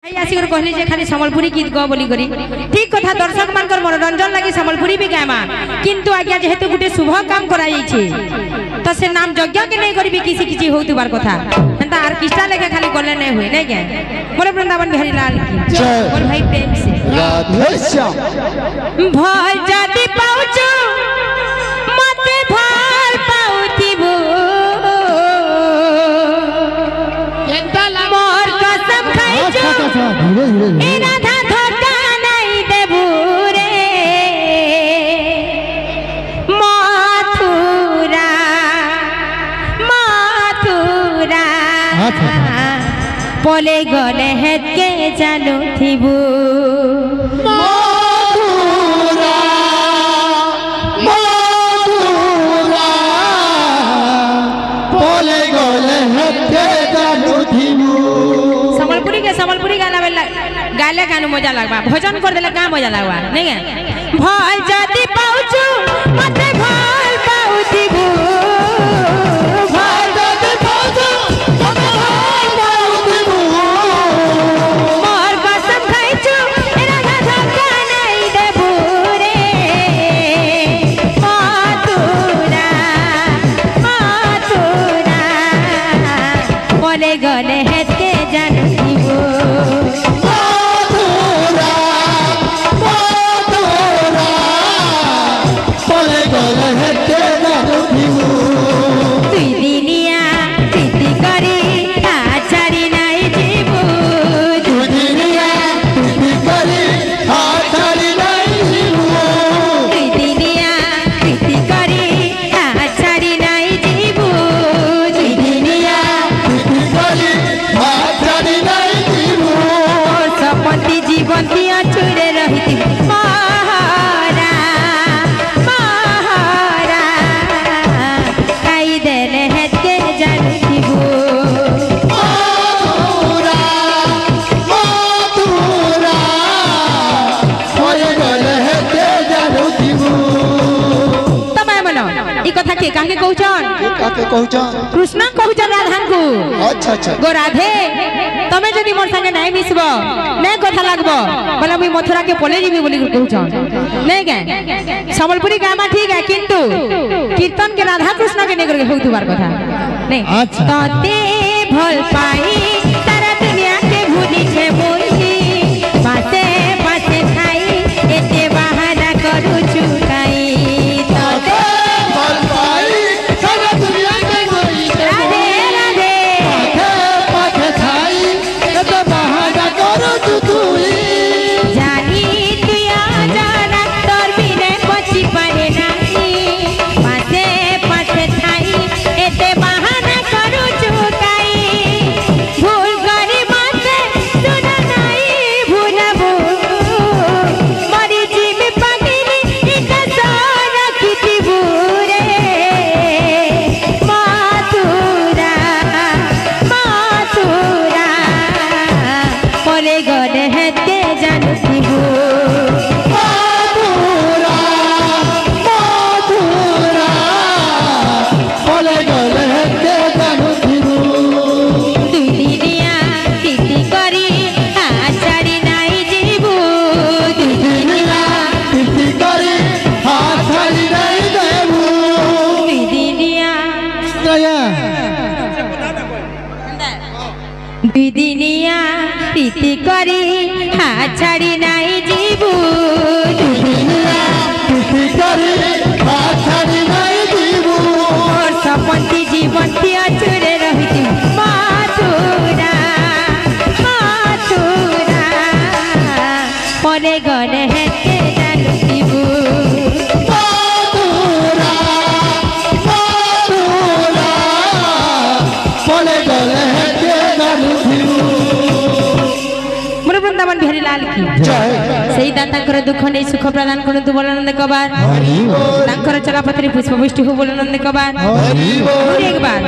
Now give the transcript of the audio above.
आसिक कहली जे खाली सम्बलपुरी गीत ग बोली करी ठीक कथा दर्शक मानकर मनोरंजन लगी सम्बलपुरी भी गायमा किंतु आज्ञा जेहेतु गुटे शुभ काम करा जाइछे तो से नाम यज्ञ के नहीं करी किसी किसी होतुबार कथा हंता आर्केस्ट्रा लेके खाली गले नहीं हुए नहीं क्या बोले वृंदावन बिहारी लाल की बोल भाई प्रेम से राधे श्याम भय जाति पाउचो मते भार पाउतिबो मोर कसम खाइजो ए राधा धोखा नहीं देबू रे मथुरा मथुरा बोले गले हेत के जानो थिबू मथुरा मथुरा बोले गले हेत के जानो थिबू सम्बलपुरी गाना गाले गानो मजा लगबा भजन कर देले का मजा लगबा नहीं है भय जाति पाउचू मते भय पाउतिबू भय जाति पाउचू मते भय पाउतिबू मोर कसम खाइचू ए राधा धोखा नहीं देबू रे मथुरा मथुरा बोले गले हेत के जानो थिबू कृष्ण कहूचन राधान को अच्छा अच्छा गो राधे तमे जदी मोर संगे नहीं मिसबो नै कथा लागबो बोला मुई मथुरा के पले जीबी बोली कहूचन नहीं के सम्बलपुरी गामा ठीक है किंतु कीर्तन के राधा कृष्ण के नेगर होतुबार कथा नहीं अच्छा तते भल पाई सारा दुनिया के भूली छे मोही पासे पासे खाई एते बहाना करू चुकाई तते भल पाई सारा दुनिया के भूली छे राधे राधे पाथे खाई एते बहाना करू चुकुई जानी तुया जाना तोर बिने पची पारे नाही पासे पासे खाई एते बहाना करू चुकाई भूल करी माते सुना नहीं भूलबू मरी जीव पगिनी इका सार रखितिबू रे मथुरा मथुरा बोले गले हेत के जानो थिबू मथुरा मथुरा बोले गले हेत के जानो थिबू दुई दिनिया तिथि करी आचारी नाई जीबू दुई दिनिया तिथि करी हाथ छाड़ी नहीं देबू दुई दिनिया दुई दिनिया तिथि करी आचारी नाई जीबू दुई दिनिया तिथि करी हाथ छाड़ी नहीं देबू मोर सपंती जीवन थी अचुरे रहिती मथुरा मथुरा परे गले हेत के जानो थिबू मथुरा मथुरा बोले गले हेत के जानो थिबू मोर वृंदावन बिहारी लाल की जय सही दातांकर दुख नहीं सुख प्रदान करतु बोलनंद कबार हरि बोल तांकर चलापत्री पुष्पवृष्टि हो बोलनंद कबार हरि बोल एक बार